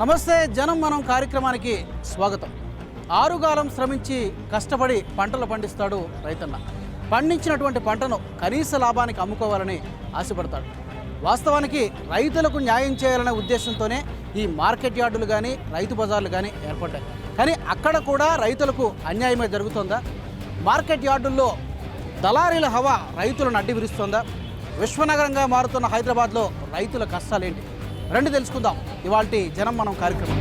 నమస్తే జనం మనం కార్యక్రమానికి స్వాగతం. ఆరుగాలం శ్రమించి కష్టపడి పంటలు పండిస్తాడు రైతన్న. పండించినటువంటి పంటను కనీస లాభానికి అమ్ముకోవాలని ఆశపడతాడు. వాస్తవానికి రైతులకు న్యాయం చేయాలనే ఉద్దేశంతోనే ఈ మార్కెట్ యార్డులు కానీ రైతు బజార్లు కానీ ఏర్పడ్డాయి. కానీ అక్కడ కూడా రైతులకు అన్యాయమే జరుగుతుందా? మార్కెట్ యార్డుల్లో దళారీల హవా రైతులను అడ్డి విరుస్తుందా? విశ్వనగరంగా మారుతున్న హైదరాబాద్లో రైతుల కష్టాలేంటి? రండి తెలుసుకుందాం ఇవాల్టి జనం మనం కార్యక్రమం.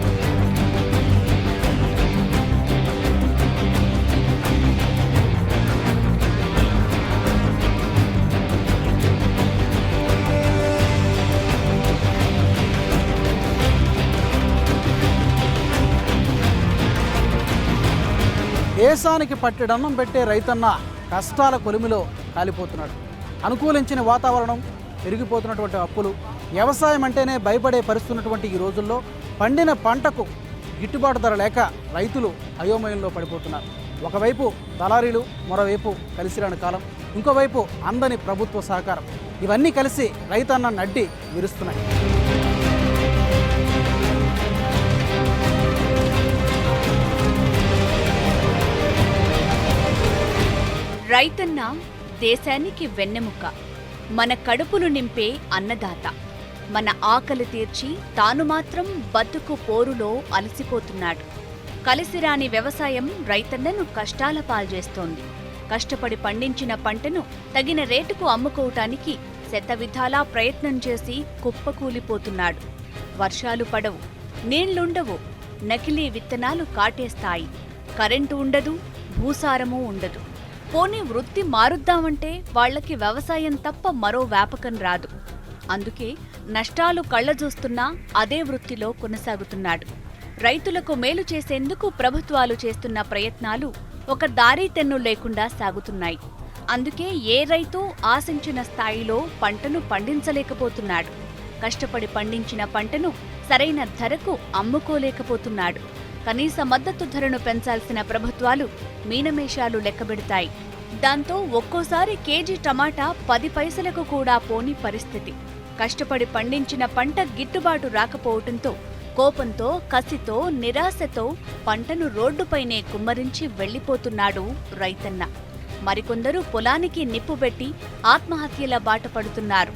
దేశానికి పట్టెడన్నం పెట్టే రైతన్న కష్టాల కొలిమిలో కాలిపోతున్నాడు. అనుకూలించిన వాతావరణం, పెరిగిపోతున్నటువంటి అప్పులు, వ్యవసాయం అంటేనే భయపడే పరిస్థితున్నటువంటి ఈ రోజుల్లో పండిన పంటకు గిట్టుబాటు ధర లేక రైతులు అయోమయంలో పడిపోతున్నారు. ఒకవైపు దళారీలు, మరోవైపు కలిసిరాని కాలం, ఇంకోవైపు అందని ప్రభుత్వ సహకారం, ఇవన్నీ కలిసి రైతన్న నడ్డి విరుస్తున్నాయి. రైతన్న దేశానికి వెన్నెముక, మన కడుపులు నింపే అన్నదాత. మన ఆకలి తీర్చి తాను మాత్రం బతుకు పోరులో అలసిపోతున్నాడు. కలిసిరాని వ్యవసాయం రైతన్నను కష్టాల పాల్చేస్తోంది. కష్టపడి పండించిన పంటను తగిన రేటుకు అమ్ముకోవటానికి శతవిధాలా ప్రయత్నం చేసి కుప్పకూలిపోతున్నాడు. వర్షాలు పడవు, నీళ్లుండవు, నకిలీ విత్తనాలు కాటేస్తాయి, కరెంటు ఉండదు, భూసారమూ ఉండదు. పోనీ వృత్తి మారుద్దామంటే వాళ్లకి వ్యవసాయం తప్ప మరో వ్యాపకం రాదు. అందుకే నష్టాలు కళ్లజూస్తున్నా అదే వృత్తిలో కొనసాగుతున్నాడు. రైతులకు మేలు చేసేందుకు ప్రభుత్వాలు చేస్తున్న ప్రయత్నాలు ఒక దారి తెన్ను లేకుండా సాగుతున్నాయి. అందుకే ఏ రైతు ఆశించిన స్థాయిలో పంటను పండించలేకపోతున్నాడు. కష్టపడి పండించిన పంటను సరైన ధరకు అమ్ముకోలేకపోతున్నాడు. కనీస మద్దతు ధరను పెంచాల్సిన ప్రభుత్వాలు మీనమేషాలు లెక్కబెడతాయి. దాంతో ఒక్కోసారి కేజీ టమాటా 10 పైసలకు కూడా పోని పరిస్థితి. కష్టపడి పండించిన పంట గిట్టుబాటు రాకపోవటంతో కోపంతో, కసితో, నిరాశతో పంటను రోడ్డుపైనే కుమ్మరించి వెళ్లిపోతున్నాడు రైతన్న. మరికొందరు పొలానికి నిప్పుబెట్టి ఆత్మహత్యల బాట పడుతున్నారు.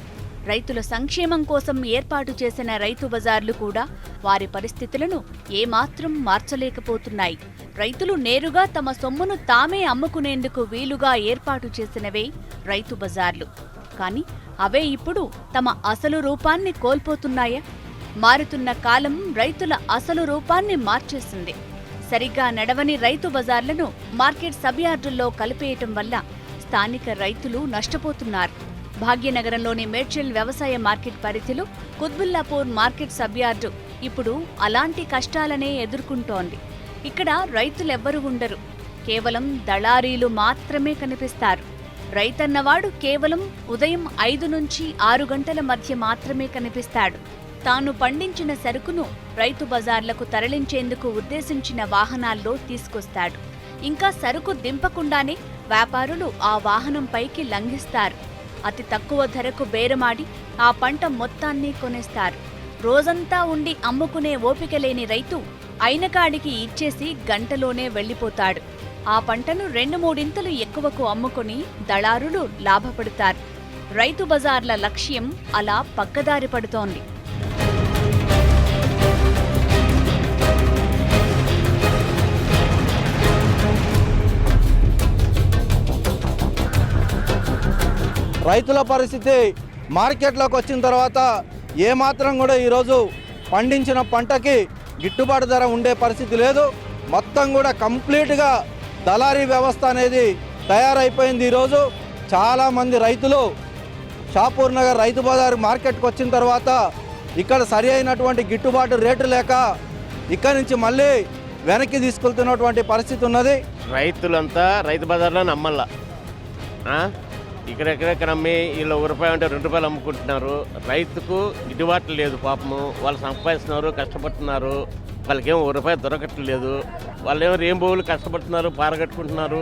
రైతుల సంక్షేమం కోసం ఏర్పాటు చేసిన రైతు బజార్లు కూడా వారి పరిస్థితులను ఏమాత్రం మార్చలేకపోతున్నాయి. రైతులు నేరుగా తమ సొమ్మును తామే అమ్ముకునేందుకు వీలుగా ఏర్పాటు చేసినవే రైతు బజార్లు. కానీ అవే ఇప్పుడు తమ అసలు రూపాన్ని కోల్పోతున్నాయా? మారుతున్న కాలం రైతుల అసలు రూపాన్ని మార్చేసింది. సరిగ్గా నడవని రైతు బజార్లను మార్కెట్ సబ్యార్డుల్లో కలిపేయటం వల్ల స్థానిక రైతులు నష్టపోతున్నారు. భాగ్యనగరంలోని మేడ్చల్ వ్యవసాయ మార్కెట్ పరిధిలో కుత్బుల్లాపూర్ మార్కెట్ సబ్యార్డు ఇప్పుడు అలాంటి కష్టాలనే ఎదుర్కొంటోంది. ఇక్కడ రైతులెవ్వరూ ఉండరు, కేవలం దళారీలు మాత్రమే కనిపిస్తారు. రైతన్నవాడు కేవలం ఉదయం 5 నుంచి 6 గంటల మధ్య మాత్రమే కనిపిస్తాడు. తాను పండించిన సరుకును రైతు బజార్లకు తరలించేందుకు ఉద్దేశించిన వాహనాల్లో తీసుకొస్తాడు. ఇంకా సరుకు దింపకుండానే వ్యాపారులు ఆ వాహనంపైకి లంఘిస్తారు. అతి తక్కువ ధరకు బేరమాడి ఆ పంట మొత్తాన్ని కొనేస్తారు. రోజంతా ఉండి అమ్ముకునే ఓపిక లేని రైతు అయినకాడికి ఇచ్చేసి గంటలోనే వెళ్లిపోతాడు. ఆ పంటను 2-3 ఎక్కువకు అమ్ముకుని దళారులు లాభపడతారు. రైతు బజార్ల లక్ష్యం అలా పక్కదారి పడుతోంది. రైతుల పరిస్థితి మార్కెట్లోకి వచ్చిన తర్వాత ఏమాత్రం కూడా ఈరోజు పండించిన పంటకి గిట్టుబాటు ధర ఉండే పరిస్థితి లేదు. మొత్తం కూడా కంప్లీట్గా దళారీ వ్యవస్థ అనేది తయారైపోయింది. ఈరోజు చాలామంది రైతులు షాపూర్ నగర్ రైతు బజార్ మార్కెట్కి వచ్చిన తర్వాత ఇక్కడ సరి అయినటువంటి గిట్టుబాటు రేటు లేక ఇక్కడి నుంచి మళ్ళీ వెనక్కి తీసుకెళ్తున్నటువంటి పరిస్థితి ఉన్నది. రైతులంతా రైతు బజార్లో నమ్మల్లా, ఇక్కడెక్కడెక్కడ అమ్మి వీళ్ళు ₹1 అంటే ₹2 అమ్ముకుంటున్నారు. రైతుకు గిట్టుబాటు లేదు. పాపము వాళ్ళు సంపాదిస్తున్నారు, కష్టపడుతున్నారు, వాళ్ళకేమో ₹1 దొరకట్లేదు. వాళ్ళేమో రేంబోవులు కష్టపడుతున్నారు, పారగట్టుకుంటున్నారు.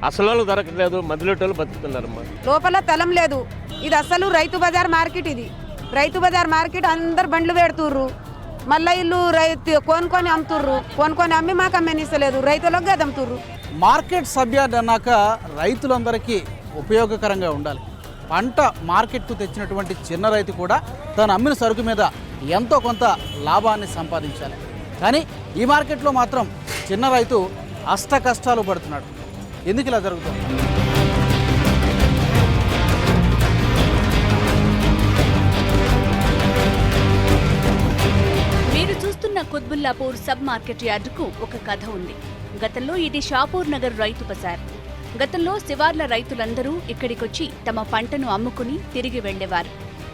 అసలు వాళ్ళు దొరకట్లేదు, మధ్యలోటోళ్ళు బతుకుతున్నారమ్మా. లోపల తలం లేదు. ఇది అసలు రైతు బజార్ మార్కెట్. ఇది రైతు బజార్ మార్కెట్ అందరు బండ్లు పెడుతుర్రు. మళ్ళీ ఇల్లు రైతు కొనుక్కొని అమ్ముతుర్రు, కొనుక్కొని అమ్మి మాకు అమ్మనిస్తలేదు, రైతులకు గది అమ్ముతుర్రు. మార్కెట్ సబ్యార్డ్ అన్నాక రైతులందరికీ ఉపయోగకరంగా ఉండాలి. పంట మార్కెట్కు తెచ్చినటువంటి చిన్న రైతు కూడా తను అమ్మిన సరుకు మీద ఎంతో కొంత లాభాన్ని సంపాదించాలి. కానీ ఈ మార్కెట్లో మాత్రం చిన్న రైతు అష్ట కష్టాలు పడుతున్నాడు. ఎందుకు ఇలా జరుగుతుంది? మీరు చూస్తున్న కుత్బుల్లాపూర్ సబ్ మార్కెట్ యార్డుకు ఒక కథ ఉంది. గతంలో ఇది షాపూర్ నగర్ రైతు బజార్. గతంలో శివార్ల రైతులందరూ ఇక్కడికొచ్చి తమ పంటను అమ్ముకుని తిరిగి వెళ్లేవారు.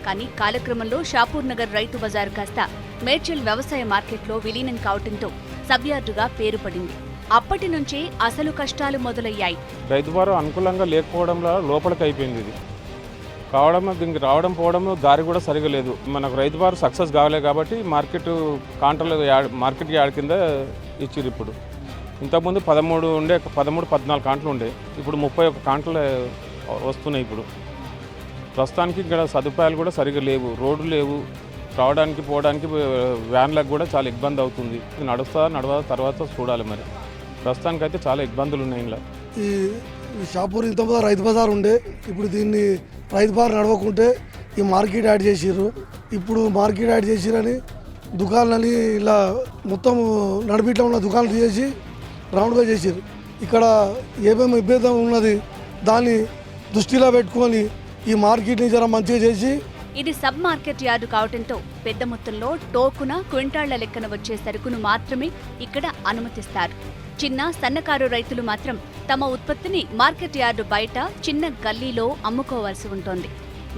కానీ కాలక్రమంలో షాపూర్ నగర్ రైతు బజార్ కాస్త మేడ్చల్ వ్యవసాయ మార్కెట్లో విలీనం కావడంతో సబ్యార్డుగా పేరు పడింది. అప్పటి నుంచే అసలు కష్టాలు మొదలయ్యాయి. రైతు వారు అనుకూలంగా లేకపోవడంలో లోపలికి అయిపోయింది. ఇది కావడం, దీనికి రావడం పోవడం దారి కూడా సరిగా లేదు. మనకు రైతు వారు సక్సెస్ కావలేదు కాబట్టి మార్కెట్ కాంట్రాలు మార్కెట్ యార్డ్ కింద ఇచ్చిర్రు. ఇప్పుడు ఇంతకుముందు 13 ఉండే, 13-14 కాంట్లు ఉండే, ఇప్పుడు 31 కాంట్లు వస్తున్నాయి. ఇప్పుడు ప్రస్తుతానికి ఇక్కడ సదుపాయాలు కూడా సరిగా లేవు, రోడ్లు లేవు, రావడానికి పోవడానికి వ్యాన్లకు కూడా చాలా ఇబ్బంది అవుతుంది. నడవదా తర్వాత చూడాలి. మరి ప్రస్తుతానికైతే చాలా ఇబ్బందులు ఉన్నాయి. ఇలా ఈ షాపూర్ ఇంత రైతు బజార్ ఉండే, ఇప్పుడు దీన్ని రైతు బజార్ నడవకుంటే ఈ మార్కెట్ యాడ్ చేసిర్రు. ఇప్పుడు మార్కెట్ యాడ్ చేసిరని దుకాణాలని ఇలా మొత్తం నడిపిట్లో ఉన్న దుకాణాలు తీసేసి రౌండ్గా చేసిర్రు. ఇక్కడ ఏమేమి ఇబ్బంది ఉన్నది దాన్ని దృష్టిలో పెట్టుకొని ఈ మార్కెట్ని జర మంచిగా చేసి. ఇది సబ్ మార్కెట్ యార్డు కావడంతో పెద్ద మొత్తంలో టోకున క్వింటాళ్ల లెక్కన వచ్చే సరుకును మాత్రమే ఇక్కడ అనుమతిస్తారు. చిన్న సన్నకారు రైతులు మాత్రం తమ ఉత్పత్తిని మార్కెట్ యార్డు బయట చిన్న గల్లీలో అమ్ముకోవాల్సి ఉంటుంది.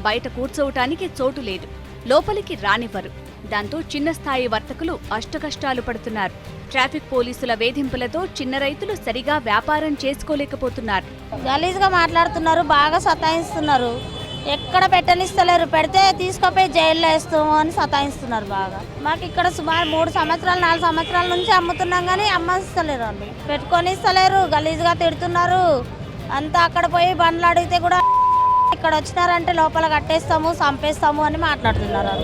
బయట కూర్చోవటానికి చోటు లేదు, లోపలికి రానివ్వరు. దాంతో చిన్న స్థాయి వర్తకులు అష్టకష్టాలు పడుతున్నారు. ట్రాఫిక్ పోలీసుల వేధింపులతో చిన్న రైతులు సరిగా వ్యాపారం చేసుకోలేకపోతున్నారు. గలీజ్గా మాట్లాడుతున్నారు, బాగా సతాయిస్తున్నారు. ఎక్కడ పెట్టనిస్తలేరు, పెడితే తీసుకుపోయి జైల్లో వేస్తాము అని సతాయిస్తున్నారు బాగా. మాకు ఇక్కడ సుమారు 3 సంవత్సరాలు 4 సంవత్సరాల నుంచి అమ్ముతున్నాం కానీ అమ్మనిస్తలేరు, వాళ్ళు పెట్టుకొని ఇస్తలేరు, గలీజ్గా తిడుతున్నారు. అంతా అక్కడ పోయి బండ్లు అడిగితే కూడా ఇక్కడ వచ్చినారంటే లోపల కట్టేస్తాము, చంపేస్తాము అని మాట్లాడుతున్నారు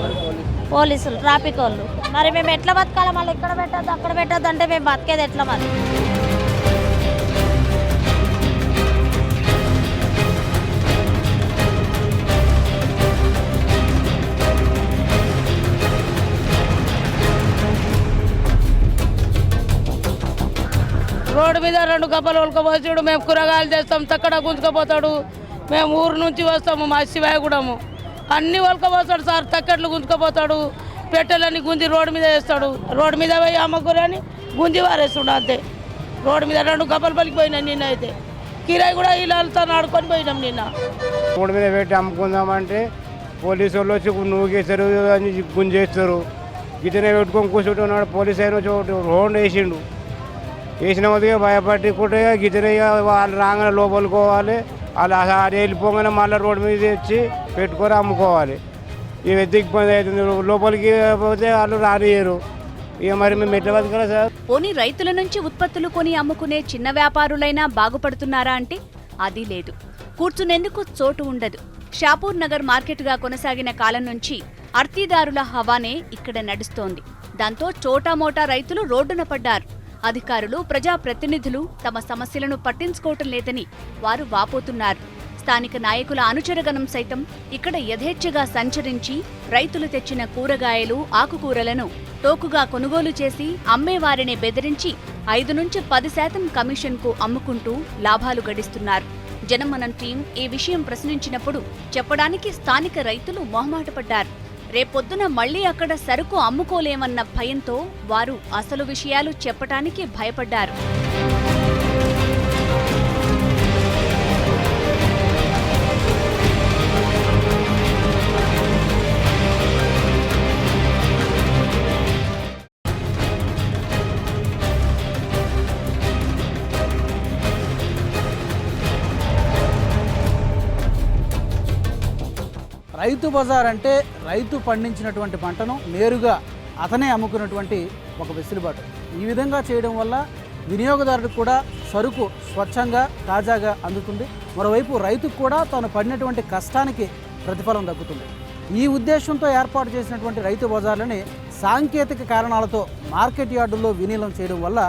పోలీసులు, ట్రాఫిక్ వాళ్ళు. మరి మేము ఎట్లా బతకాలి? మళ్ళీ ఇక్కడ పెట్టద్దు అక్కడ పెట్టద్దు అంటే మేము బతికేది ఎట్లా? మరి రోడ్డు మీద 2 గబ్బలు ఉలకపోసాడు, మేము కూరగాయలు తెస్తాం, తక్కడ గుంజుకపోతాడు. మేము ఊరు నుంచి వస్తాము, మా శివాయగూడము, అన్ని ఉలకపోతాడు సార్. తక్కట్లు గుంజుకపోతాడు, పెట్టెలన్నీ గుంజి రోడ్డు మీద వేస్తాడు. రోడ్డు మీద పోయి అమ్మకూరని గుంజి వారేస్తాడు అంతే. రోడ్డు మీద 2 గబ్బలు పలికిపోయినాయి. నిన్న అయితే కిరాయి కూడా ఇళ్ళతో ఆడుకొని పోయినాం. నిన్న రోడ్డు మీద పెట్టి అమ్ముకుందామంటే పోలీసు వాళ్ళు వచ్చి నువ్వుకేస్తారు అని గుంజేస్తారు. గితనే పెట్టుకొని కూర్చుంటున్నాడు. పోలీసు అయిన వచ్చి రోడ్ వేసిండు. వేసిన వదిగా భయపడి కూడా గితనే వాళ్ళు రాగానే లోపలికోవాలి. వాళ్ళు అది వెళ్ళిపోగానే మళ్ళీ రోడ్డు మీద తెచ్చి పెట్టుకొని అమ్ముకోవాలి. ఇక ఇబ్బంది అవుతుంది. లోపలికి పోతే వాళ్ళు రానియరు. ఇక మరి మేము ఎట్లా బతకాలి సార్? పోనీ రైతుల నుంచి ఉత్పత్తులు కొని అమ్ముకునే చిన్న వ్యాపారులైనా బాగుపడుతున్నారా అంటే అది లేదు. కూర్చునేందుకు చోటు ఉండదు. షాపూర్ నగర్ మార్కెట్గా కొనసాగిన కాలం నుంచి అర్తీదారుల హవానే ఇక్కడ నడుస్తోంది. దాంతో చోటామోటా రైతులు రోడ్డున పడ్డారు. అధికారులు, ప్రజాప్రతినిధులు తమ సమస్యలను పట్టించుకోవటం లేదని వారు వాపోతున్నారు. స్థానిక నాయకుల అనుచరగణం సైతం ఇక్కడ యథేచ్ఛగా సంచరించి రైతులు తెచ్చిన కూరగాయలు, ఆకుకూరలను టోకుగా కొనుగోలు చేసి అమ్మేవారిని బెదిరించి 5-10% కమిషన్కు అమ్ముకుంటూ లాభాలు గడిస్తున్నారు. జనమనం టీం ఈ విషయం ప్రశ్నించినప్పుడు చెప్పడానికి స్థానిక రైతులు మొహమాటపడ్డారు. రేపొద్దున మళ్లీ అక్కడ సరుకు అమ్ముకోలేమన్న భయంతో వారు అసలు విషయాలు చెప్పటానికి భయపడ్డారు. రైతు బజార్ అంటే రైతు పండించినటువంటి పంటను నేరుగా అతనే అమ్ముకున్నటువంటి ఒక వెసులుబాటు. ఈ విధంగా చేయడం వల్ల వినియోగదారుడికి కూడా సరుకు స్వచ్ఛంగా తాజాగా అందుతుంది. మరోవైపు రైతుకు కూడా తాను పడినటువంటి కష్టానికి ప్రతిఫలం దక్కుతుంది. ఈ ఉద్దేశంతో ఏర్పాటు చేసినటువంటి రైతు బజార్లని సాంకేతిక కారణాలతో మార్కెట్ యార్డుల్లో విలీనం చేయడం వల్ల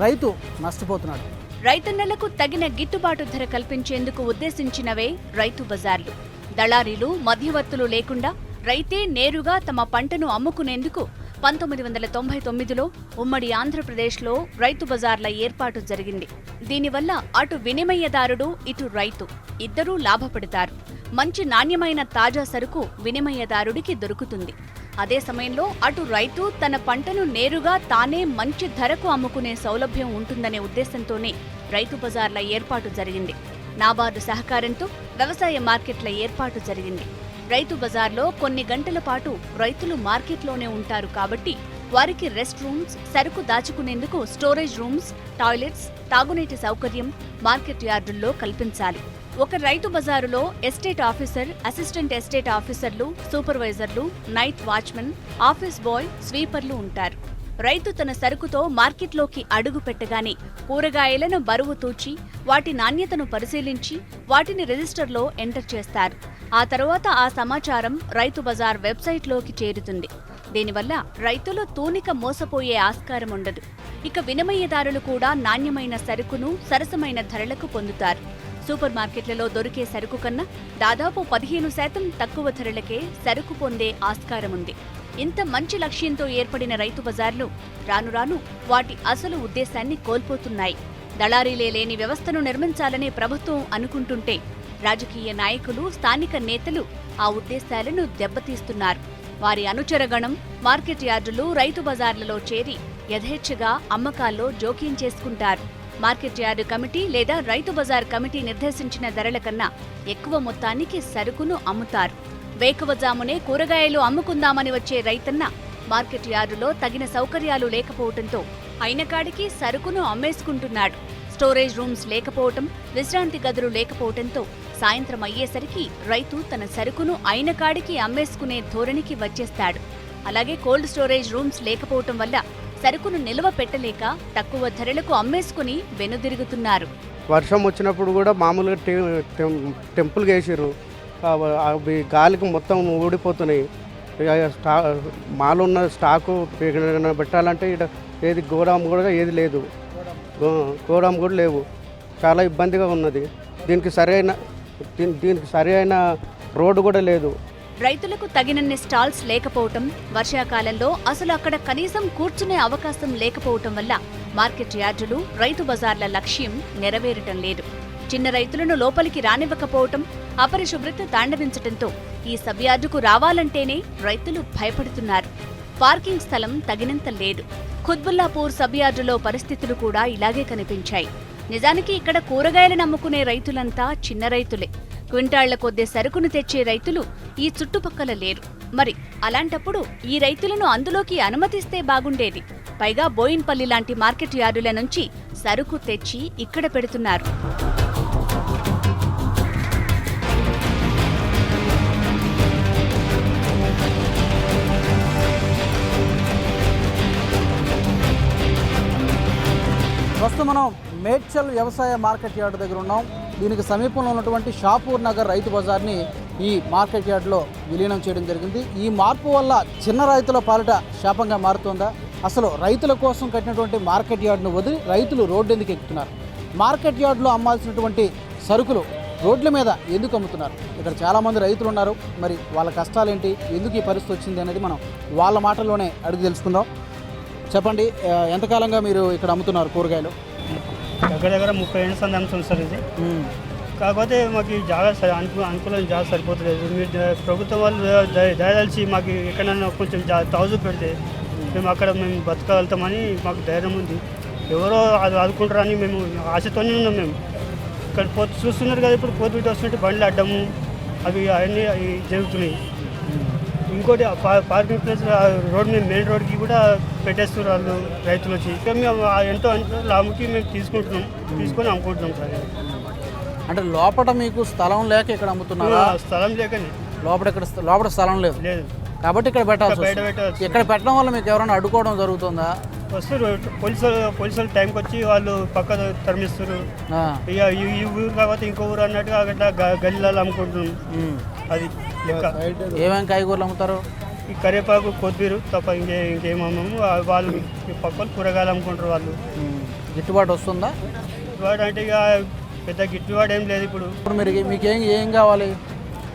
రైతు నష్టపోతున్నాడు. రైతన్నలకు తగిన గిట్టుబాటు ధర కల్పించేందుకు ఉద్దేశించినవే రైతు బజార్లు. దళారీలు, మధ్యవర్తులు లేకుండా రైతే నేరుగా తమ పంటను అమ్ముకునేందుకు 1999లో ఉమ్మడి ఆంధ్రప్రదేశ్లో రైతు బజార్ల ఏర్పాటు జరిగింది. దీనివల్ల అటు వినిమయదారుడు, ఇటు రైతు ఇద్దరూ లాభపడతారు. మంచి నాణ్యమైన తాజా సరుకు వినిమయదారుడికి దొరుకుతుంది. అదే సమయంలో అటు రైతు తన పంటను నేరుగా తానే మంచి ధరకు అమ్ముకునే సౌలభ్యం ఉంటుందనే ఉద్దేశంతోనే రైతు బజార్ల ఏర్పాటు జరిగింది. నాబార్డు సహకారంతో వ్యవసాయ మార్కెట్ల ఏర్పాటు జరిగింది. రైతు బజార్లో కొన్ని గంటల పాటు రైతులు మార్కెట్లోనే ఉంటారు కాబట్టి వారికి రెస్ట్ రూమ్స్, సరుకు దాచుకునేందుకు స్టోరేజ్ రూమ్స్, టాయిలెట్స్, తాగునీటి సౌకర్యం మార్కెట్ యార్డుల్లో కల్పించాలి. ఒక రైతు బజారులో ఎస్టేట్ ఆఫీసర్, అసిస్టెంట్ ఎస్టేట్ ఆఫీసర్లు, సూపర్వైజర్లు, నైట్ వాచ్మెన్, ఆఫీస్ బాయ్, స్వీపర్లు ఉంటారు. రైతు తన సరుకుతో మార్కెట్లోకి అడుగు పెట్టగానే కూరగాయలను బరువు తూచి వాటి నాణ్యతను పరిశీలించి వాటిని రిజిస్టర్లో ఎంటర్ చేస్తారు. ఆ తర్వాత ఆ సమాచారం రైతు బజార్ వెబ్సైట్లోకి చేరుతుంది. దీనివల్ల రైతులు తూనిక మోసపోయే ఆస్కారం ఉండదు. ఇక వినిమయదారులు కూడా నాణ్యమైన సరుకును సరసమైన ధరలకు పొందుతారు. సూపర్ మార్కెట్లలో దొరికే సరుకు కన్నా దాదాపు 15% తక్కువ ధరలకే సరుకు పొందే ఆస్కారం ఉంది. ఇంత మంచి లక్ష్యంతో ఏర్పడిన రైతు బజార్లు రాను రాను వాటి అసలు ఉద్దేశాన్ని కోల్పోతున్నాయి. దళారీలే లేని వ్యవస్థను నిర్మించాలని ప్రభుత్వం అనుకుంటుంటే రాజకీయ నాయకులు, స్థానిక నేతలు ఆ ఉద్దేశాలను దెబ్బతీస్తున్నారు. వారి అనుచరగణం మార్కెట్ యార్డులు, రైతు బజార్లలో చేరి యథేచ్ఛగా అమ్మకాల్లో జోక్యం చేసుకుంటారు. మార్కెట్ యార్డు కమిటీ లేదా రైతు బజార్ కమిటీ నిర్దేశించిన ధరల కన్నా ఎక్కువ మొత్తానికి సరుకును అమ్ముతారు. వేకువజామునే కూరగాయలు అమ్ముకుందామని వచ్చే రైతన్న మార్కెట్ యార్డులో తగిన సౌకర్యాలు లేకపోవడంతో అయినకాడికి సరుకును అమ్మేసుకుంటున్నాడు. స్టోరేజ్ రూమ్స్ లేకపోవటం, విశ్రాంతి గదులు లేకపోవడంతో సాయంత్రం అయ్యేసరికి రైతు తన సరుకును అయినకాడికి అమ్మేసుకునే ధోరణికి వచ్చేస్తాడు. అలాగే కోల్డ్ స్టోరేజ్ రూమ్స్ లేకపోవటం వల్ల సరుకును నిల్వ పెట్టలేక తక్కువ ధరలకు అమ్మేసుకుని వెనుదిరుగుతున్నారు. వర్షం వచ్చినప్పుడు కూడా మామూలుగా టెంపుల్కి వేసారు, అవి గాలికి మొత్తం ఊడిపోతున్నాయి. మాలున్న స్టాకు పెట్టాలంటే ఇక్కడ ఏది గోడాం కూడా ఏది లేదు, గోడాం కూడా లేవు. చాలా ఇబ్బందిగా ఉన్నది. దీనికి సరైన రోడ్డు కూడా లేదు. రైతులకు తగినన్ని స్టాల్స్ లేకపోవటం, వర్షాకాలంలో అసలు అక్కడ కనీసం కూర్చునే అవకాశం లేకపోవటం వల్ల మార్కెట్ యార్డులు, రైతు బజార్ల లక్ష్యం నెరవేరటం లేదు. చిన్న రైతులను లోపలికి రానివ్వకపోవటం, అపరిశుభ్రత తాండవించటంతో ఈ సబ్యార్డుకు రావాలంటేనే రైతులు భయపడుతున్నారు. పార్కింగ్ స్థలం తగినంత లేదు. ఖుద్బుల్లాపూర్ సబ్యార్డులో పరిస్థితులు కూడా ఇలాగే కనిపించాయి. నిజానికి ఇక్కడ కూరగాయలను అమ్ముకునే రైతులంతా చిన్న రైతులే. క్వింటాళ్ల కొద్ది సరుకును తెచ్చే రైతులు ఈ చుట్టుపక్కల లేరు. మరి అలాంటప్పుడు ఈ రైతులను అందులోకి అనుమతిస్తే బాగుండేది. పైగా బోయిన్పల్లి లాంటి మార్కెట్ యార్డుల నుంచి సరుకు తెచ్చి ఇక్కడ పెడుతున్నారు. ప్రస్తుతం మనం మేడ్చల్ వ్యవసాయ మార్కెట్ యార్డు దగ్గర ఉన్నాం. దీనికి సమీపంలో ఉన్నటువంటి షాపూర్ నగర్ రైతు బజార్ని ఈ మార్కెట్ యార్డులో విలీనం చేయడం జరిగింది. ఈ మార్పు వల్ల చిన్న రైతుల పాలిట శాపంగా మారుతోందా? అసలు రైతుల కోసం కట్టినటువంటి మార్కెట్ యార్డును వదిలి రైతులు రోడ్డు ఎందుకు ఎక్కుతున్నారు? మార్కెట్ యార్డులో అమ్మాల్సినటువంటి సరుకులు రోడ్ల మీద ఎందుకు అమ్ముతున్నారు? ఇక్కడ చాలామంది రైతులు ఉన్నారు. మరి వాళ్ళ కష్టాలేంటి, ఎందుకు ఈ పరిస్థితి వచ్చింది అనేది మనం వాళ్ళ మాటల్లోనే అడిగి తెలుసుకుందాం. చెప్పండి, ఎంతకాలంగా మీరు ఇక్కడ అమ్ముతున్నారు కూరగాయలు? దగ్గర దగ్గర 30 ఏళ్ళ సంది అమ్ముతుంది సార్ ఇది. కాకపోతే మాకు ఈ జాగా అనుకూలం జాగా సరిపోతలేదు. మీరు ప్రభుత్వం వాళ్ళు దయదలిచి మాకు ఎక్కడన్నా కొంచెం తౌజు పెడితే మేము బతకగలుగుతామని మాకు ధైర్యం ఉంది. ఎవరో అది ఆదుకుంటారని మేము ఆశతోనే ఉన్నాం. మేము ఇక్కడ చూస్తున్నారు కదా, ఇప్పుడు పోతు వస్తుంటే బండ్లు అడ్డము అవి అవన్నీ జరుగుతున్నాయి. ఇంకోటి పార్కింగ్ ప్లేస్ రోడ్ మీద మెయిన్ రోడ్కి కూడా పెట్టేస్తున్నారు వాళ్ళు రైతులు వచ్చి. ఇక మేము ఎంతో లాభంకి మేము తీసుకొని అమ్ముకుంటున్నాం సార్. అంటే లోపల మీకు స్థలం లేక ఇక్కడ అమ్ముతున్నారా? స్థలం లేకని లోపల స్థలం లేదు కాబట్టి ఇక్కడ పెట్టాల్సి వస్తుంది. ఇక్కడ పెట్టడం వల్ల మీకు ఎవరైనా అడ్డుకోవడం జరుగుతుందా? వస్తారు పోలీసులు టైంకి వచ్చి వాళ్ళు పక్క తరిమిస్తారు. ఇక ఈ ఊరు కాకపోతే ఇంకో ఊరు అన్నట్టుగా అట్లా గల్లీలలో అమ్ముకుంటున్నాం. అది ఏమేమి కాయగూరలు అమ్ముతారు? ఈ కరివేపాకు కొత్తిమీర తప్ప ఇంకేం అమ్మము. వాళ్ళు పక్కన కూరగాయలు అమ్ముకుంటారు వాళ్ళు. గిట్టుబాటు వస్తుందా? గిట్టుబాటు అంటే ఇక పెద్ద గిట్టుబాటు ఏం లేదు ఇప్పుడు. మీరు మీకేం కావాలి?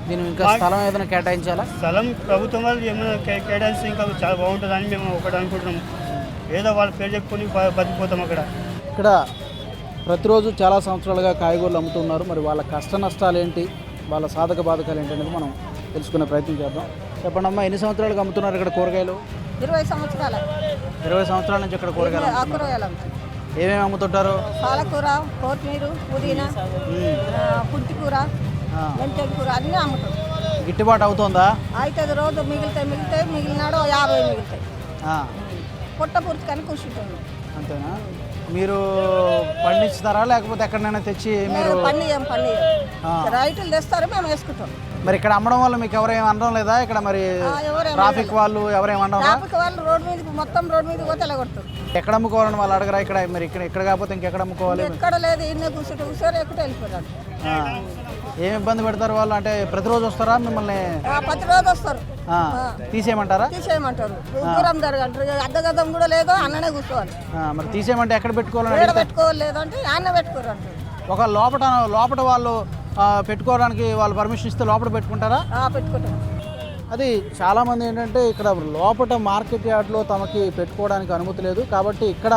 దీని ఇంకా స్థలం ఏదైనా కేటాయించాలా? స్థలం ప్రభుత్వం వాళ్ళు ఏమైనా కేటాయిస్తే ఇంకా చాలా బాగుంటుందని మేము ఒకటి అనుకుంటున్నాం. ఏదో వాళ్ళ పేరు చెప్పుకొని బతికిపోతాం అక్కడ. ఇక్కడ ప్రతిరోజు చాలా సంవత్సరాలుగా కాయగూరలు అమ్ముతున్నారు. మరి వాళ్ళ కష్ట నష్టాలు ఏంటి, వాళ్ళ సాధక బాధకాలు ఏంటి అనేది మనం తెలుసుకునే ప్రయత్నం చేద్దాం. చెప్పండి అమ్మా, ఎన్ని సంవత్సరాలుగా అమ్ముతున్నారు ఇక్కడ కూరగాయలు? 20 సంవత్సరాలు. 20 సంవత్సరాల నుంచి ఇక్కడ కూరగాయలు ఏమేమి అమ్ముతుంటారు? పాలకూర, కొత్తిమీర, పుదీనా, పుంటికూర, మెంతెల కూర అన్నీ అమ్ముతాం. గిట్టుబాటు అవుతుందా? అవుతుంది. రోజు మిగులుతాయి. మిగిలినాడు 50 మిగులుతాయి. పొట్ట పురుచుకొని కూర్చుంటాను. అంతేనా? మీరు పండిస్తారా లేకపోతే ఎక్కడైనా తెచ్చి మీరు? పండియం రైతులు తెస్తారు, మేము వేసుకుంటాం. మరి ఇక్కడ అమ్మడం వల్ల మీకు ఎవరేం అనడం లేదా? ఇక్కడ మరి ట్రాఫిక్ వాళ్ళు ఎవరేం అనడం? ట్రాఫిక్ వాళ్ళు రోడ్ మీద మొత్తం రోడ్ మీద పోతే కొడతారు. ఎక్కడ అమ్ముకోవాలని వాళ్ళు అడగరా? ఇక్కడ మరి ఇక్కడ కాకపోతే ఇంకెక్కడ అమ్ముకోవాలి? ఎక్కడ లేదు, ఇన్ని కూర్చొని ఎక్కడ వెళ్ళిపోయారు. ఏమి ఇబ్బంది పెడతారు వాళ్ళు? అంటే ప్రతిరోజు వస్తారా మిమ్మల్ని? ప్రతిరోజు వస్తారు. తీసేయమంటారా? తీసేయమంటారు. దూరం జరగంటారు. అద్దగద్దం కూడా లేదు, అన్ననే కూర్చోవాలి. మరి తీసేయమంటే ఎక్కడ పెట్టుకోవాలి? పెట్టుకోవాలి లేదంటే అన్న పెట్టుకోరు అంటారు. ఒక లోపట వాళ్ళు పెట్టుకోవడానికి వాళ్ళు పర్మిషన్ ఇస్తే లోపల పెట్టుకుంటారా? పెట్టుకుంటారు. అది చాలామంది ఏంటంటే ఇక్కడ లోపల మార్కెట్ యార్డ్లో తమకి పెట్టుకోవడానికి అనుమతి లేదు కాబట్టి ఇక్కడ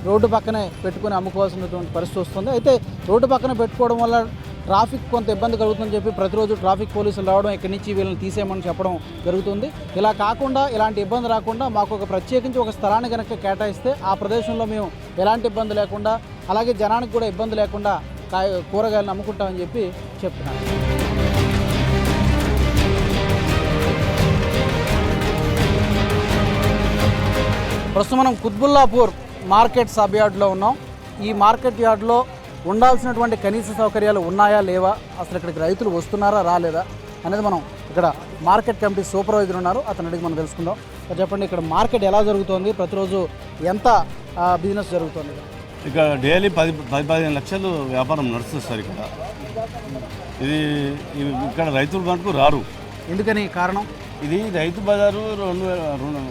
రోడ్డు పక్కనే పెట్టుకుని అమ్ముకోవాల్సినటువంటి పరిస్థితి వస్తుంది. అయితే రోడ్డు పక్కన పెట్టుకోవడం వల్ల ట్రాఫిక్ కొంత ఇబ్బంది కలుగుతుందని చెప్పి ప్రతిరోజు ట్రాఫిక్ పోలీసులు రావడం, ఇక్కడి నుంచి వీళ్ళని తీసేయమని చెప్పడం జరుగుతుంది. ఇలా కాకుండా ఇలాంటి ఇబ్బంది రాకుండా మాకు ఒక ప్రత్యేకించి ఒక స్థలాన్ని కనుక కేటాయిస్తే ఆ ప్రదేశంలో మేము ఎలాంటి ఇబ్బంది లేకుండా, అలాగే జనానికి కూడా ఇబ్బంది లేకుండా కూరగాయలను అమ్ముకుంటామని చెప్పి చెప్తున్నారు. ప్రస్తుతం మనం కుత్బుల్లాపూర్ మార్కెట్ సబ్ యార్డ్లో ఉన్నాం. ఈ మార్కెట్ యార్డ్లో ఉండాల్సినటువంటి కనీస సౌకర్యాలు ఉన్నాయా లేవా, అసలు ఇక్కడికి రైతులు వస్తున్నారా రాలేదా అనేది మనం ఇక్కడ మార్కెట్ కమిటీ సూపర్వైజర్ ఉన్నారు, అతను అడిగి మనం తెలుసుకుందాం. చెప్పండి, ఇక్కడ మార్కెట్ ఎలా జరుగుతోంది, ప్రతిరోజు ఎంత బిజినెస్ జరుగుతుంది? ఇక్కడ డైలీ 10-15 లక్షలు వ్యాపారం నడుస్తుంది సార్. ఇది ఇక్కడ రైతులు మటుకు రారు. ఎందుకని కారణం? ఇది రైతు బజారు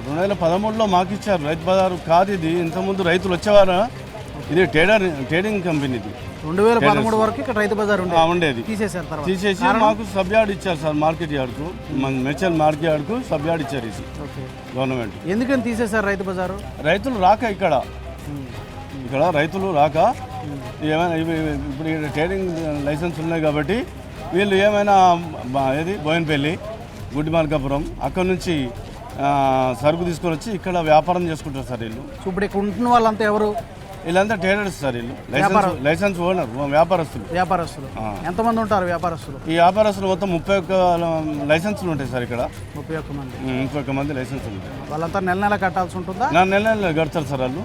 2013లో మాకు ఇచ్చారు. రైతు బజారు కాదు ఇది. ఇంతకుముందు రైతులు వచ్చేవారు. ఇది ట్రేడింగ్ కంపెనీ. ఇది 2013 వరకు ఇక్కడ రైతు బజార్ ఉండేది. తీసేసి మాకు సబ్ యార్డ్ ఇచ్చారు సార్. మార్కెట్ యార్డ్కు, మెర్చల్ మార్కెట్ యార్డ్కు సబ్ యార్డ్ ఇచ్చారు ఇది గవర్నమెంట్. ఎందుకని తీసేశారు రైతు బజారు? రైతులు రాక ఇక్కడ రైతులు రాక ఏమైనా ఇప్పుడు ఇక్కడ ట్రేడింగ్ లైసెన్స్ ఉన్నాయి కాబట్టి వీళ్ళు ఏమైనా ఏది బోయినపల్లి, గుడ్డి మార్కాపురం అక్కడ నుంచి సరుకు తీసుకొని వచ్చి ఇక్కడ వ్యాపారం చేసుకుంటారు సార్ వీళ్ళు. ఇప్పుడు ఇక్కడ ఉంటున్న వాళ్ళంతా ఎవరు? వీళ్ళంతా ట్రేడర్స్ సార్. వీళ్ళు లైసెన్స్ ఓనర్, వ్యాపారస్తులు. ఎంతమంది ఉంటారు వ్యాపారస్తులు? ఈ వ్యాపారస్తులు మొత్తం 31 లైసెన్సులు ఉంటాయి సార్ ఇక్కడ. 31 మంది లైసెన్సులు ఉంటాయి. వాళ్ళంతా నెల కట్టాల్సి ఉంటుందా? నెల కడతారు సార్ వాళ్ళు.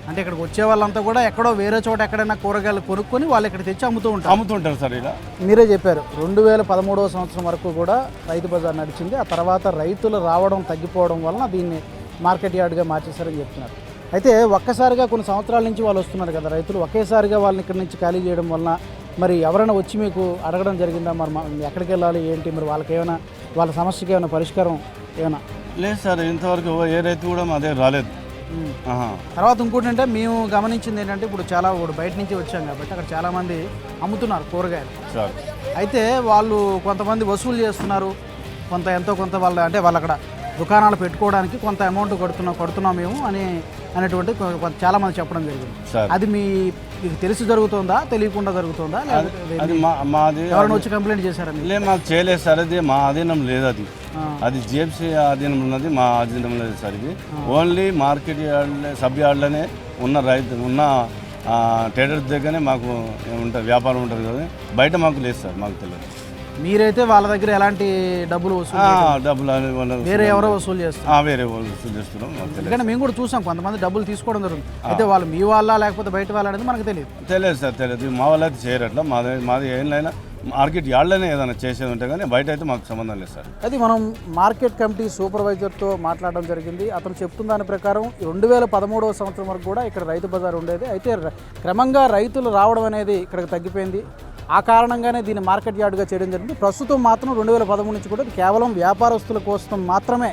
అంటే ఇక్కడికి వచ్చే వాళ్ళంతా కూడా ఎక్కడో వేరే చోట ఎక్కడైనా కూరగాయలు కొనుక్కొని వాళ్ళు ఇక్కడ తెచ్చి అమ్ముతుంటారు సార్. ఇలా మీరే చెప్పారు 2013వ సంవత్సరం వరకు కూడా రైతు బజార్ నడిచింది. ఆ తర్వాత రైతులు రావడం తగ్గిపోవడం వలన దీన్ని మార్కెట్ యార్డ్గా మార్చేశారని చెప్తున్నారు. అయితే ఒక్కసారిగా కొన్ని సంవత్సరాల నుంచి వాళ్ళు వస్తున్నారు కదా రైతులు, ఒకేసారిగా వాళ్ళని ఇక్కడ నుంచి ఖాళీ చేయడం వలన మరి ఎవరైనా వచ్చి మీకు అడగడం జరిగిందా? మరి ఎక్కడికి వెళ్ళాలి ఏంటి, మరి వాళ్ళకి ఏమైనా వాళ్ళ సమస్యకి ఏమైనా పరిష్కారం ఏమైనా? లేదు సార్, ఇంతవరకు ఏ రైతు కూడా మా దగ్గర రాలేదు. తర్వాత ఇంకోటి అంటే మేము గమనించింది ఏంటంటే ఇప్పుడు బయట నుంచి వచ్చాం కాబట్టి అక్కడ చాలామంది అమ్ముతున్నారు కూరగాయలు. అయితే వాళ్ళు కొంతమంది వసూలు చేస్తున్నారు, ఎంతో కొంత వాళ్ళు అక్కడ దుకాణాలు పెట్టుకోవడానికి కొంత అమౌంట్ కడుతున్నాం మేము అనేటువంటి చాలామంది చెప్పడం జరిగింది. అది మీకు తెలిసి జరుగుతుందా, తెలియకుండా జరుగుతుందా? ఎవరైనా వచ్చి కంప్లైంట్ చేశారని? లేదు, మాకు చేయలేదు సార్. అది మా ఆధీనం లేదు. అది జిఎంసీ ఆధీనం ఉన్నది, మా ఆధీనం లేదు సార్. ఇది ఓన్లీ మార్కెట్ యార్డ్ సబ్ యార్డ్లోనే ఉన్న ట్రేడర్స్ దగ్గరనే మాకు ఉంటుంది, వ్యాపారం ఉంటుంది కదా. బయట మాకు లేదు సార్, మాకు తెలియదు. మీరైతే వాళ్ళ దగ్గర ఎలాంటి డబ్బులు వేరే ఎవరో వసూలు చేస్తారు? వేరే వసూలు చేస్తున్నాం. ఎందుకంటే మేము కూడా చూసాం కొంతమంది డబ్బులు తీసుకోవడం జరుగుతుంది. అయితే వాళ్ళు మీ వాళ్ళ లేకపోతే బయట వాళ్ళ అనేది మనకు తెలియదు సార్. తెలియదు. మా వాళ్ళు అయితే చేయరు అట్లా. మాది ఏమైనా మార్కెట్ యార్డ్లోనే ఏదైనా చేసేది ఉంటే కానీ బయట అయితే మాకు సంబంధం లేదు సార్. అది మనం మార్కెట్ కమిటీ సూపర్వైజర్తో మాట్లాడడం జరిగింది. అతను చెప్తున్న దాని ప్రకారం 2013వ సంవత్సరం వరకు కూడా ఇక్కడ రైతు బజార్ ఉండేది. అయితే క్రమంగా రైతులు రావడం అనేది ఇక్కడికి తగ్గిపోయింది. ఆ కారణంగానే దీన్ని మార్కెట్ యార్డ్గా చేయడం జరిగింది. ప్రస్తుతం మాత్రం 2013 నుంచి కూడా కేవలం వ్యాపారస్తుల కోసం మాత్రమే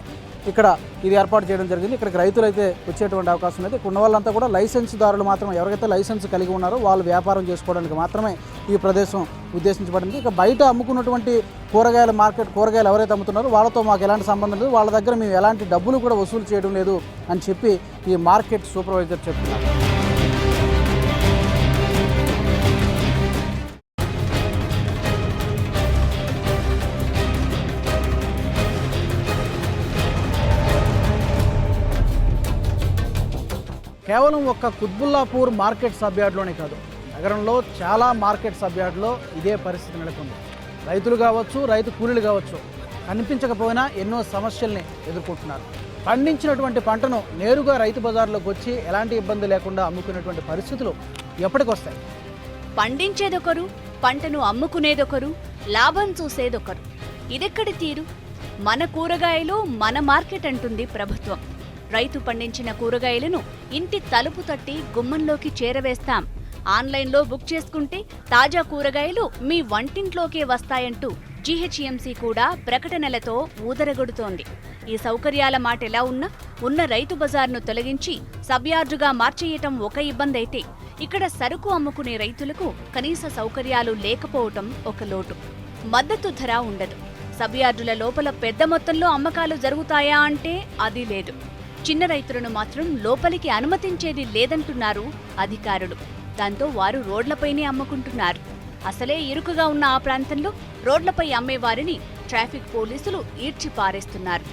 ఇక్కడ ఇది ఏర్పాటు చేయడం జరిగింది. ఇక్కడికి రైతులు అయితే వచ్చేటువంటి అవకాశం ఉంది. ఇక్కడ ఉన్న వాళ్ళంతా కూడా లైసెన్స్దారులు మాత్రమే, ఎవరికైతే లైసెన్స్ కలిగి ఉన్నారో వాళ్ళు వ్యాపారం చేసుకోవడానికి మాత్రమే ఈ ప్రదేశం ఉద్దేశించబడింది. ఇక బయట అమ్ముకున్నటువంటి కూరగాయలు ఎవరైతే అమ్ముతున్నారో వాళ్ళతో మాకు ఎలాంటి సంబంధం లేదు, వాళ్ళ దగ్గర మేము ఎలాంటి డబ్బులు కూడా వసూలు చేయడం లేదు అని చెప్పి ఈ మార్కెట్ సూపర్వైజర్ చెప్తున్నారు. కేవలం ఒక్క కుత్బుల్లాపూర్ మార్కెట్ సబ్ యార్డ్లోనే కాదు, నగరంలో చాలా మార్కెట్ సబ్ యార్డ్లో ఇదే పరిస్థితి నెలకొంది. రైతులు కావచ్చు, రైతు కూలీలు కావచ్చు, కనిపించకపోయినా ఎన్నో సమస్యల్ని ఎదుర్కొంటున్నారు. పండించినటువంటి పంటను నేరుగా రైతు బజార్లోకి వచ్చి ఎలాంటి ఇబ్బంది లేకుండా అమ్ముకునేటువంటి పరిస్థితులు ఎప్పటికొస్తాయి? పండించేదొకరు, పంటను అమ్ముకునేదొకరు, లాభం చూసేదొకరు. ఇదెక్కడి తీరు? మన కూరగాయలు మన మార్కెట్ అంటుంది ప్రభుత్వం. రైతు పండించిన కూరగాయలను ఇంటి తలుపు తట్టి గుమ్మంలోకి చేరవేస్తాం, ఆన్లైన్లో బుక్ చేసుకుంటే తాజా కూరగాయలు మీ వంటింట్లోకే వస్తాయంటూ జీహెచ్ఎంసీ కూడా ప్రకటనలతో ఊదరగొడుతోంది. ఈ సౌకర్యాల మాట ఎలా ఉన్నా ఉన్న రైతు బజార్ను తొలగించి సబ్యార్డుగా మార్చేయటం ఒక ఇబ్బంది అయితే, ఇక్కడ సరుకు అమ్ముకునే రైతులకు కనీస సౌకర్యాలు లేకపోవటం ఒక లోటు. మద్దతు ధర ఉండదు. సబ్యార్డుల లోపల పెద్ద మొత్తంలో అమ్మకాలు జరుగుతాయా అంటే అది లేదు. చిన్న రైతులను మాత్రం లోపలికి అనుమతించేది లేదంటున్నారు అధికారులు. దాంతో వారు రోడ్లపైనే అమ్ముకుంటున్నారు. అసలే ఇరుకుగా ఉన్న ఆ ప్రాంతంలో రోడ్లపై అమ్మేవారిని ట్రాఫిక్ పోలీసులు ఈడ్చి పారేస్తున్నారు.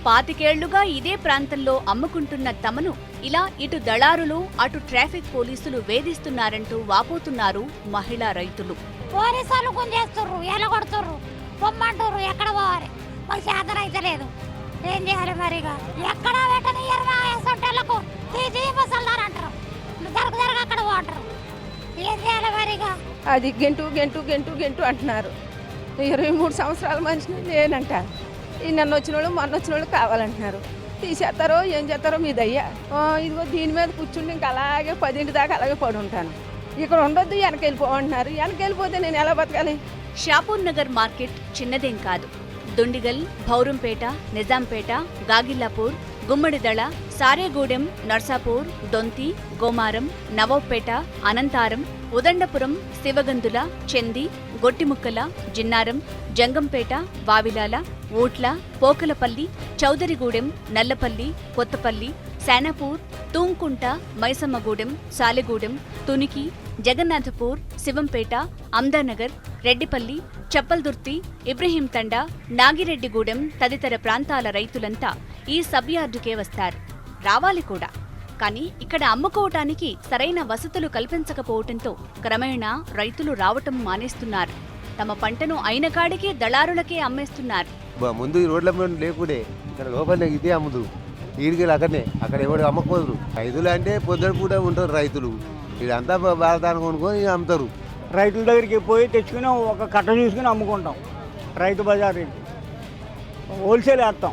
25 ఏళ్లుగా ఇదే ప్రాంతంలో అమ్ముకుంటున్న తమను ఇలా ఇటు దళారులు అటు ట్రాఫిక్ పోలీసులు వేధిస్తున్నారంటూ వాపోతున్నారు మహిళా రైతులు. పోలీసులు గుంజేస్తుర్రు, ఎలగొడుతుర్రు, పొమ్మంటుర్రు, ఎక్కడ పోవాలి మాకు చేతన అయితే లేదు. ఏం చేయాలి మరిగా? ఎక్కడ పెట్టని 20 సొంటలకు తీసేసారంటారు, జరగ అక్కడ పోంటారు. ఏం చేయాలి మరిగా? అది గెంటు గెంటు గెంటు గెంటు అంటున్నారు. 23 సంవత్సరాల మనిషిని నేనంట. ఈ నన్ను వచ్చిన వాళ్ళు మొన్న వచ్చిన వాళ్ళు కావాలంటున్నారు. తీసేస్తారో ఏం చేస్తారో మీ దయ్యా. ఇదిగో దీని మీద కూర్చుండి ఇంకా అలాగే 10 దాకా అలాగే పడి ఉంటాను. ఇక్కడ ఉండొద్దు, వెనకెళ్ళిపోమంటున్నారు. వెనకెళ్ళిపోతే నేను ఎలా బతకాలి? షాపూర్ నగర్ మార్కెట్ చిన్నదేం కాదు. దుండిగల్, భౌరంపేట, నిజాంపేట, గాగిల్లాపూర్, గుమ్మడిదళ, సారేగూడెం, నర్సాపూర్, దొంతి, గోమారం, నవాబ్పేట, అనంతారం, ఉదండపురం, శివగందుల, చంది, గొట్టిముక్కల, జిన్నారం, జంగంపేట, వావిలాల, ఊట్ల, పోకలపల్లి, చౌదరిగూడెం, నల్లపల్లి, కొత్తపల్లి, శానాపూర్, తూంకుంట, మైసమ్మగూడెం, సాలెగూడెం, తునికి, జగన్నాథపూర్, శివంపేట, అమ్దానగర్, రెడ్డిపల్లి, చప్పల్దుర్తి, ఇబ్రహీం తండా, నాగిరెడ్డిగూడెం తదితర ప్రాంతాల రైతులంతా ఈ సబ్యార్డుకే వస్తారు. రావాలి కూడా. కానీ ఇక్కడ అమ్ముకోవటానికి సరైన వసతులు కల్పించకపోవటంతో క్రమేణా రైతులు రావటం మానేస్తున్నారు. తమ పంటను అయిన కాడికి దళారులకే అమ్మేస్తున్నారు. ముందు ఈ రోడ్ల మీద లేకుండే ఇక్కడ లోపలనే ఇదే అమ్ముదు, ఈడికి అక్కడ ఎవరు అమ్మకపోదురు. రైతులు అంటే పొద్దున పూట ఉంటారు రైతులు, ఇదంతా భారతాన్ని కొనుక్కొని అమ్ముతారు. రైతుల దగ్గరికి పోయి తెచ్చుకుని ఒక కట్ట చూసుకుని అమ్ముకుంటాం. రైతు బజార్ హోల్సేల్ వేస్తాం.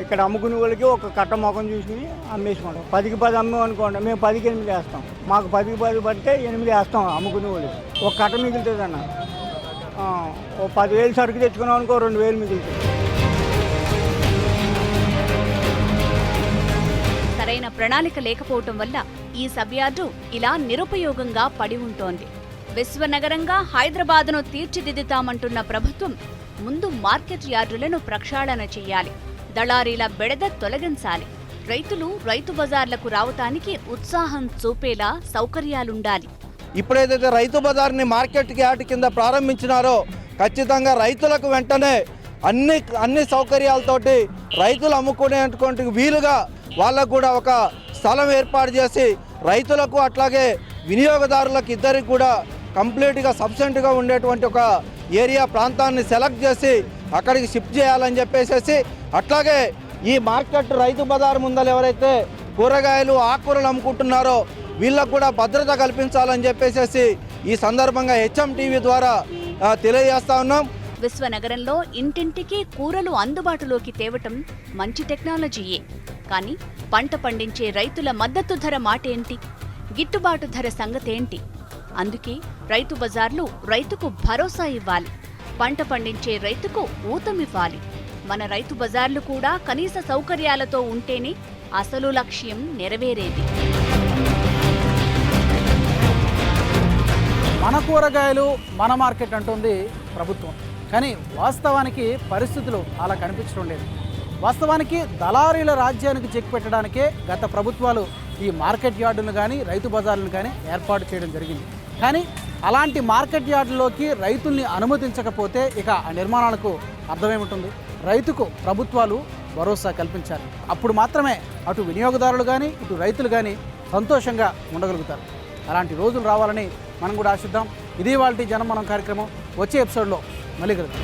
ఇక్కడ అమ్ముకునే వాళ్ళకి ఒక కట్ట మొఖం చూసుకుని అమ్మేసుకుంటాం. 10కి 10 అమ్మాం అనుకోండి, మేము 10కి 8 వేస్తాం. మాకు 10కి 10 పడితే 8 వేస్తాం అమ్ముకునే వాళ్ళకి. ఒక కట్ట మిగులుతుంది అన్న. ఓ 10,000 సరుకు తెచ్చుకున్నాం అనుకో 2,000 మిగులుతుంది. సరైన ప్రణాళిక లేకపోవటం వల్ల ఈ సబ్యార్డు ఇలా నిరుపయోగంగా పడి ఉంటోంది. విశ్వనగరంగా హైదరాబాద్ను తీర్చిదిద్దుతామంటున్న ప్రభుత్వం ముందు మార్కెట్ యార్డులను ప్రక్షాళన చెయ్యాలి. దళారీల బెడద తొలగించాలి. రైతులు రైతు బజార్లకు రావటానికి ఉత్సాహం చూపేలా సౌకర్యాలుండాలి. ఇప్పుడేదైతే రైతు బజార్ని మార్కెట్ యార్డ్ కింద ప్రారంభించినారో ఖచ్చితంగా రైతులకు వెంటనే అన్ని సౌకర్యాలతోటి రైతులు అమ్ముకునేటువంటి వీలుగా వాళ్ళకు కూడా ఒక స్థలం ఏర్పాటు చేసి రైతులకు అట్లాగే వినియోగదారులకు ఇద్దరికి కూడా కంప్లీట్గా సబ్సిడెంట్గా ఉండేటువంటి ఒక ఏరియా ప్రాంతాన్ని సెలెక్ట్ చేసి అక్కడికి షిఫ్ట్ చేయాలని చెప్పేసి, అట్లాగే ఈ మార్కెట్ రైతు బజార్ ముందర ఎవరైతే కూరగాయలు ఆకుకూరలు అమ్ముకుంటున్నారో వీళ్ళకు కూడా భద్రత కల్పించాలని చెప్పేసి ఈ సందర్భంగా HMTV ద్వారా తెలియజేస్తా ఉన్నాం. విశ్వనగరంలో ఇంటింటికి కూరలు అందుబాటులోకి తేవటం మంచి టెక్నాలజీయే. కానీ పంట పండించే రైతుల మద్దతు ధర మాటేంటి? గిట్టుబాటు ధర సంగతేంటి? అందుకే రైతు బజార్లు రైతుకు భరోసా ఇవ్వాలి, పంట పండించే రైతుకు ఊతమివ్వాలి. మన రైతు బజార్లు కూడా కనీస సౌకర్యాలతో ఉంటేనే అసలు లక్ష్యం నెరవేరేది. మన కూరగాయలు మన మార్కెట్ అంటుంది ప్రభుత్వం, కానీ వాస్తవానికి పరిస్థితులు అలా కనిపించడం లేదు. వాస్తవానికి దళారీల రాజ్యానికి చెక్ పెట్టడానికే గత ప్రభుత్వాలు ఈ మార్కెట్ యార్డులను కానీ రైతు బజార్లను కానీ ఏర్పాటు చేయడం జరిగింది. కానీ అలాంటి మార్కెట్ యార్డుల్లోకి రైతుల్ని అనుమతించకపోతే ఇక ఆ నిర్మాణాలకు అర్థమేముంటుంది? రైతుకు ప్రభుత్వాలు భరోసా కల్పించాలి. అప్పుడు మాత్రమే అటు వినియోగదారులు కానీ ఇటు రైతులు కానీ సంతోషంగా ఉండగలుగుతారు. అలాంటి రోజులు రావాలని మనం కూడా ఆశిద్దాం. ఇది ఇవాల్టి జనం మనం కార్యక్రమం. వచ్చే ఎపిసోడ్లో మళ్ళీ కలుద్దాం.